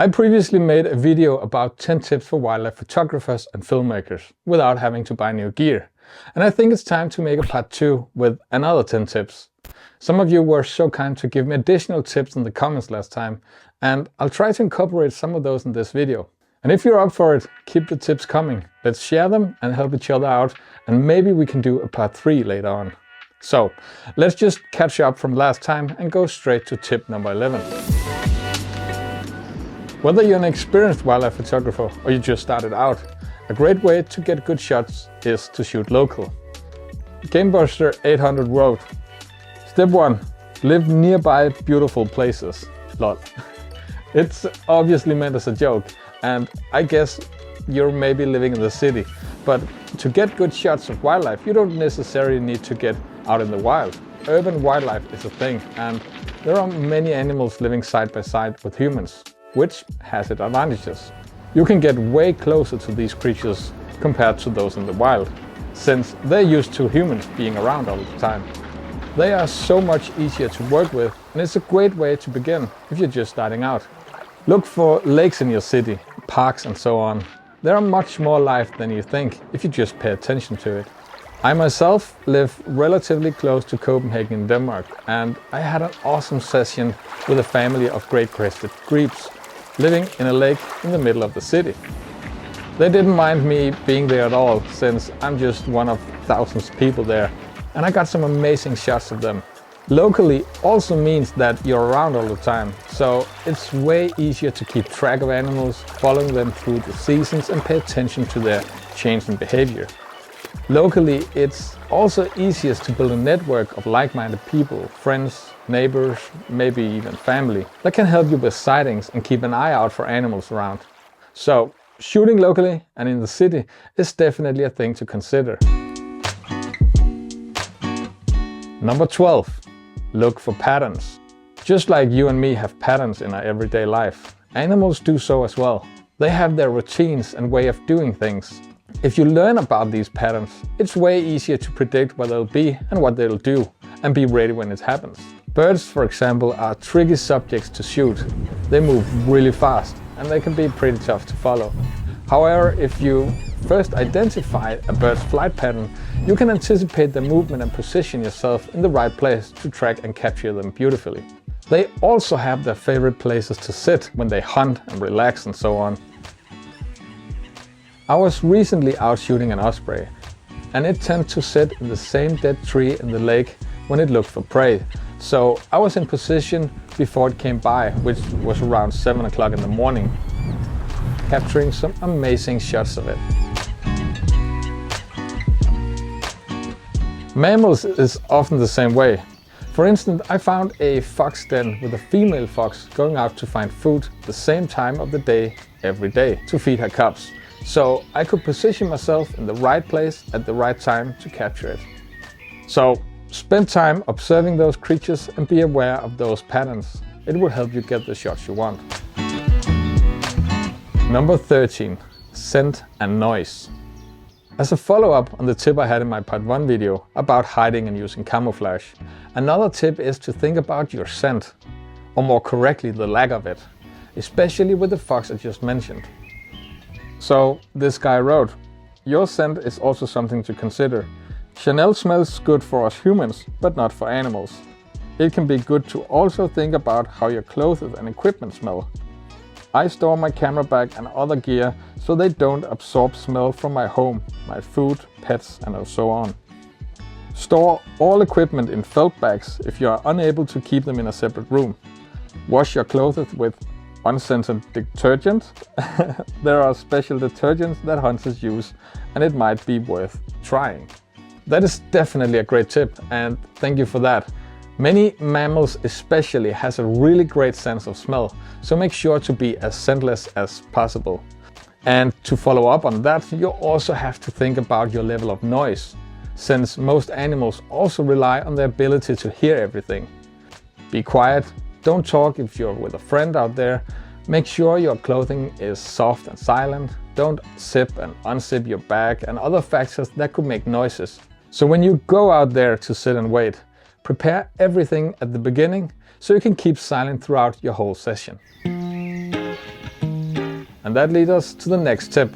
I previously made a video about 10 tips for wildlife photographers and filmmakers without having to buy new gear. And I think it's time to make a part 2 with another 10 tips. Some of you were so kind to give me additional tips in the comments last time, and I'll try to incorporate some of those in this video. And if you're up for it, keep the tips coming. Let's share them and help each other out, and maybe we can do a part 3 later on. So let's just catch up from last time and go straight to tip number 11. Whether you're an experienced wildlife photographer or you just started out, a great way to get good shots is to shoot local. Gamebuster 800 wrote, Step 1. Live nearby beautiful places. Lol. It's obviously meant as a joke, and I guess you're maybe living in the city, but to get good shots of wildlife, you don't necessarily need to get out in the wild. Urban wildlife is a thing, and there are many animals living side by side with humans, which has its advantages. You can get way closer to these creatures compared to those in the wild, since they're used to humans being around all the time. They are so much easier to work with, and it's a great way to begin if you're just starting out. Look for lakes in your city, parks and so on. There are much more life than you think if you just pay attention to it. I myself live relatively close to Copenhagen in Denmark, and I had an awesome session with a family of great crested grebes living in a lake in the middle of the city. They didn't mind me being there at all, since I'm just one of thousands of people there, and I got some amazing shots of them. Locally also means that you're around all the time, so it's way easier to keep track of animals, following them through the seasons and pay attention to their change in behavior. Locally, it's also easiest to build a network of like-minded people, friends, neighbors, maybe even family, that can help you with sightings and keep an eye out for animals around. So, shooting locally and in the city is definitely a thing to consider. Number 12. Look for patterns. Just like you and me have patterns in our everyday life, animals do so as well. They have their routines and way of doing things. If you learn about these patterns, it's way easier to predict where they'll be and what they'll do, and be ready when it happens. Birds, for example, are tricky subjects to shoot. They move really fast, and they can be pretty tough to follow. However, if you first identify a bird's flight pattern, you can anticipate their movement and position yourself in the right place to track and capture them beautifully. They also have their favorite places to sit when they hunt and relax and so on. I was recently out shooting an osprey, and it tends to sit in the same dead tree in the lake when it looked for prey. So I was in position before it came by, which was around 7 o'clock in the morning, capturing some amazing shots of it. Mammals is often the same way. For instance, I found a fox den with a female fox going out to find food the same time of the day every day to feed her cubs. So I could position myself in the right place at the right time to capture it. So spend time observing those creatures and be aware of those patterns. It will help you get the shots you want. Number 13. Scent and noise. As a follow-up on the tip I had in my part 1 video about hiding and using camouflage, another tip is to think about your scent, or more correctly the lack of it, especially with the fox I just mentioned. So this guy wrote, your scent is also something to consider. Chanel smells good for us humans, but not for animals. It can be good to also think about how your clothes and equipment smell. I store my camera bag and other gear so they don't absorb smell from my home, my food, pets and so on. Store all equipment in felt bags if you are unable to keep them in a separate room. Wash your clothes with unscented detergent. There are special detergents that hunters use, and it might be worth trying. That is definitely a great tip, and thank you for that. Many mammals especially has a really great sense of smell, so make sure to be as scentless as possible. And to follow up on that, you also have to think about your level of noise, since most animals also rely on their ability to hear everything. Be quiet, don't talk if you're with a friend out there, make sure your clothing is soft and silent, don't zip and unzip your bag and other factors that could make noises. So when you go out there to sit and wait, prepare everything at the beginning so you can keep silent throughout your whole session. And that leads us to the next tip,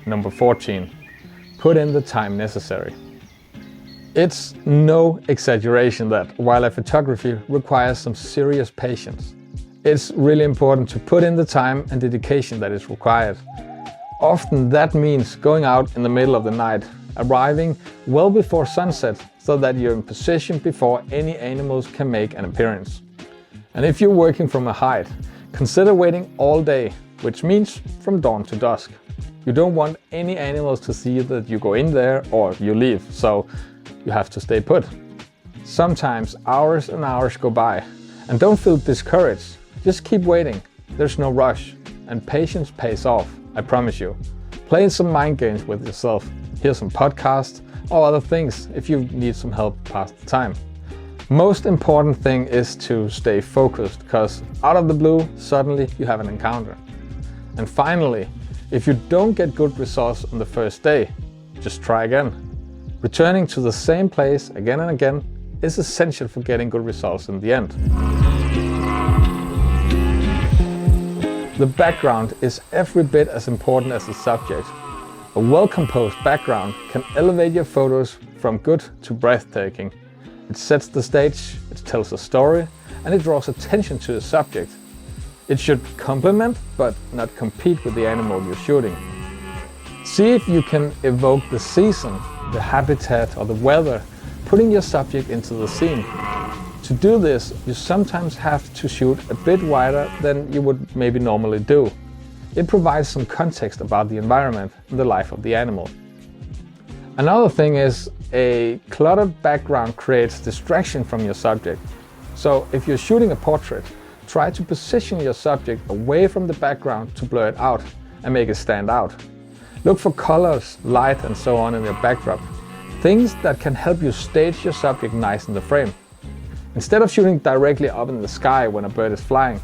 number 14. Put in the time necessary. It's no exaggeration that wildlife photography requires some serious patience. It's really important to put in the time and dedication that is required. Often that means going out in the middle of the night, arriving well before sunset so that you're in position before any animals can make an appearance. And if you're working from a height, consider waiting all day, which means from dawn to dusk. You don't want any animals to see that you go in there or you leave, so you have to stay put. Sometimes hours and hours go by, and don't feel discouraged. Just keep waiting. There's no rush, and patience pays off, I promise you. Play some mind games with yourself. Hear some podcasts or other things if you need some help pass the time. Most important thing is to stay focused, because out of the blue, suddenly you have an encounter. And finally, if you don't get good results on the first day, just try again. Returning to the same place again and again is essential for getting good results in the end. The background is every bit as important as the subject. A well-composed background can elevate your photos from good to breathtaking. It sets the stage, it tells a story, and it draws attention to the subject. It should complement, but not compete with the animal you're shooting. See if you can evoke the season, the habitat, or the weather, putting your subject into the scene. To do this, you sometimes have to shoot a bit wider than you would maybe normally do. It provides some context about the environment and the life of the animal. Another thing is, a cluttered background creates distraction from your subject. So if you're shooting a portrait, try to position your subject away from the background to blur it out and make it stand out. Look for colors, light, and so on in your backdrop. Things that can help you stage your subject nice in the frame. Instead of shooting directly up in the sky when a bird is flying,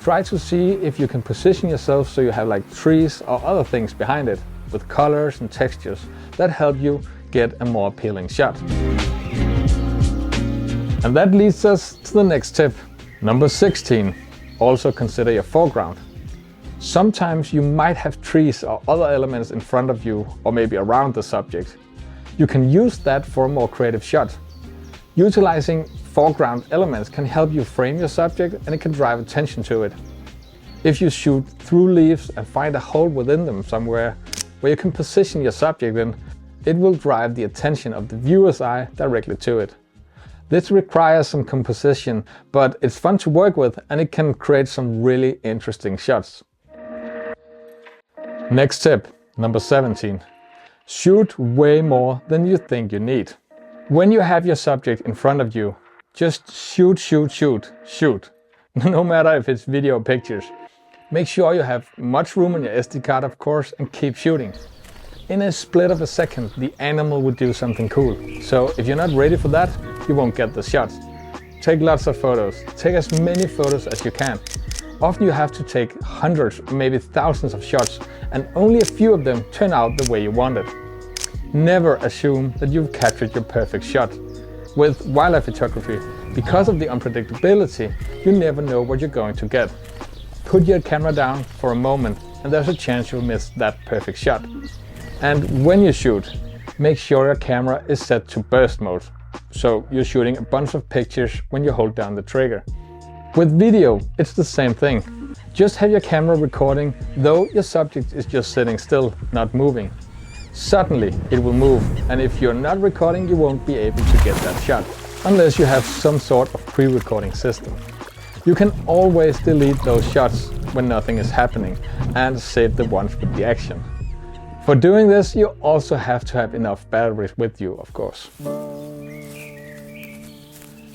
try to see if you can position yourself so you have like trees or other things behind it, with colors and textures that help you get a more appealing shot. And that leads us to the next tip. Number 16. Also consider your foreground. Sometimes you might have trees or other elements in front of you or maybe around the subject. You can use that for a more creative shot. Utilizing foreground elements can help you frame your subject, and it can drive attention to it. If you shoot through leaves and find a hole within them somewhere where you can position your subject in, it will drive the attention of the viewer's eye directly to it. This requires some composition, but it's fun to work with, and it can create some really interesting shots. Next tip, number 17. Shoot way more than you think you need. When you have your subject in front of you, just shoot, shoot, shoot, shoot. No matter if it's video or pictures. Make sure you have much room in your SD card, of course, and keep shooting. In a split of a second, the animal would do something cool. So if you're not ready for that, you won't get the shot. Take lots of photos. Take as many photos as you can. Often you have to take hundreds, maybe thousands of shots, and only a few of them turn out the way you wanted. Never assume that you've captured your perfect shot. With wildlife photography, because of the unpredictability, you never know what you're going to get. Put your camera down for a moment, and there's a chance you'll miss that perfect shot. And when you shoot, make sure your camera is set to burst mode, so you're shooting a bunch of pictures when you hold down the trigger. With video, it's the same thing. Just have your camera recording, though your subject is just sitting still, not moving. Suddenly it will move, and if you're not recording, you won't be able to get that shot, unless you have some sort of pre-recording system. You can always delete those shots when nothing is happening and save the ones with the action. For doing this, you also have to have enough batteries with you, of course.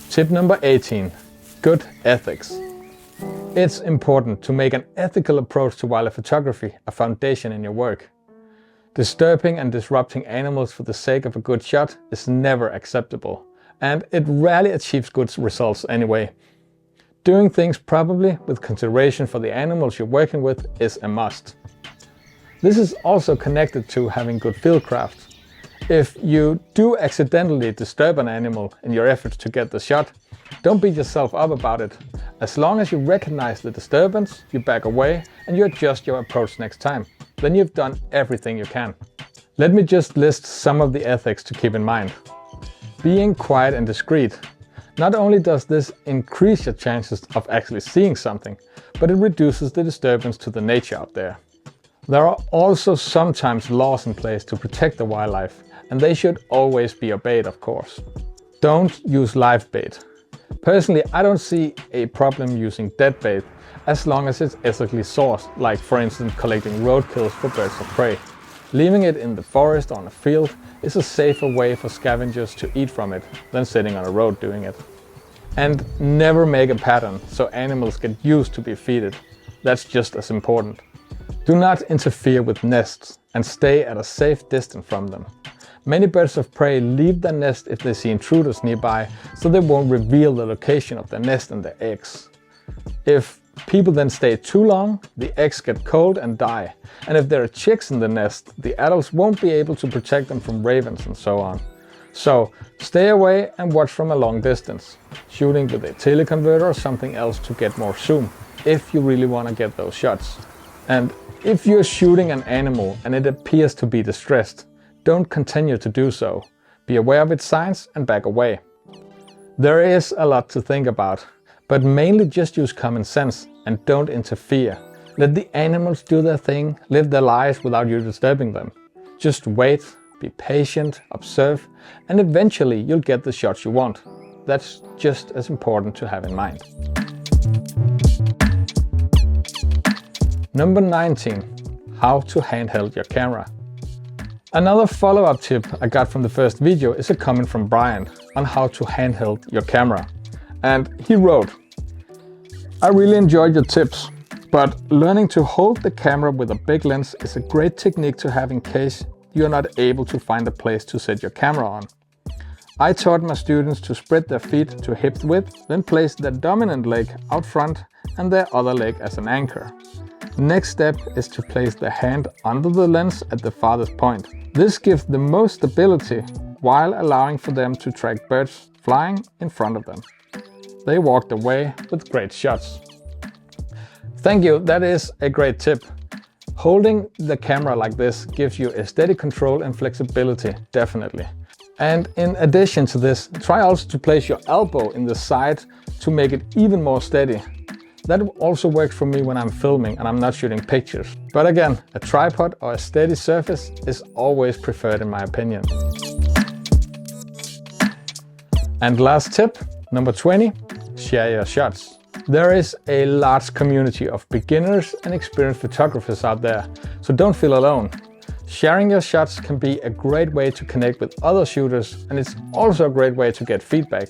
Tip number 18. Good ethics. It's important to make an ethical approach to wildlife photography a foundation in your work. Disturbing and disrupting animals for the sake of a good shot is never acceptable, and it rarely achieves good results anyway. Doing things properly with consideration for the animals you're working with is a must. This is also connected to having good fieldcraft. If you do accidentally disturb an animal in your efforts to get the shot, don't beat yourself up about it. As long as you recognize the disturbance, you back away and you adjust your approach next time. Then you've done everything you can. Let me just list some of the ethics to keep in mind. Being quiet and discreet. Not only does this increase your chances of actually seeing something, but it reduces the disturbance to the nature out there. There are also sometimes laws in place to protect the wildlife, and they should always be obeyed, of course. Don't use live bait. Personally, I don't see a problem using dead bait as long as it's ethically sourced, like for instance collecting roadkills for birds of prey. Leaving it in the forest or on a field is a safer way for scavengers to eat from it than sitting on a road doing it. And never make a pattern so animals get used to be feeded. That's just as important. Do not interfere with nests and stay at a safe distance from them. Many birds of prey leave their nest if they see intruders nearby, so they won't reveal the location of their nest and their eggs. If people then stay too long, the eggs get cold and die. And if there are chicks in the nest, the adults won't be able to protect them from ravens and so on. So stay away and watch from a long distance, shooting with a teleconverter or something else to get more zoom, if you really want to get those shots. And if you're shooting an animal and it appears to be distressed, don't continue to do so. Be aware of its signs and back away. There is a lot to think about, but mainly just use common sense and don't interfere. Let the animals do their thing, live their lives without you disturbing them. Just wait, be patient, observe, and eventually you'll get the shots you want. That's just as important to have in mind. Number 19. How to handheld your camera. Another follow-up tip I got from the first video is a comment from Brian on how to handheld your camera. And he wrote, "I really enjoyed your tips, but learning to hold the camera with a big lens is a great technique to have in case you're not able to find a place to set your camera on. I taught my students to spread their feet to hip width, then place their dominant leg out front and their other leg as an anchor. Next step is to place the hand under the lens at the farthest point. This gives the most stability while allowing for them to track birds flying in front of them. They walked away with great shots." Thank you, that is a great tip. Holding the camera like this gives you a steady control and flexibility, definitely. And in addition to this, try also to place your elbow in the side to make it even more steady. That also works for me when I'm filming and I'm not shooting pictures. But again, a tripod or a steady surface is always preferred in my opinion. And last tip, number 20, share your shots. There is a large community of beginners and experienced photographers out there, so don't feel alone. Sharing your shots can be a great way to connect with other shooters, and it's also a great way to get feedback.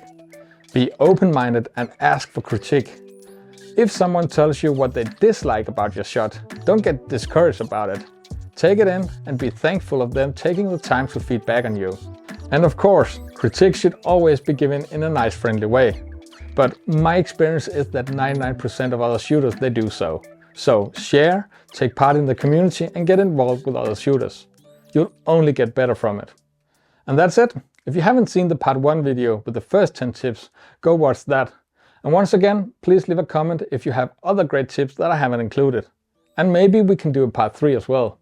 Be open-minded and ask for critique. If someone tells you what they dislike about your shot, don't get discouraged about it. Take it in and be thankful of them taking the time to feedback on you. And of course, critique should always be given in a nice, friendly way. But my experience is that 99% of other shooters, they do so. So share, take part in the community and get involved with other shooters. You'll only get better from it. And that's it. If you haven't seen the part 1 video with the first 10 tips, go watch that. And once again, please leave a comment if you have other great tips that I haven't included. And maybe we can do a part 3 as well.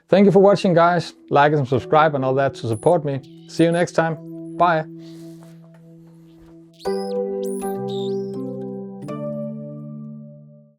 Thank you for watching, guys. Like and subscribe and all that to support me. See you next time. Bye.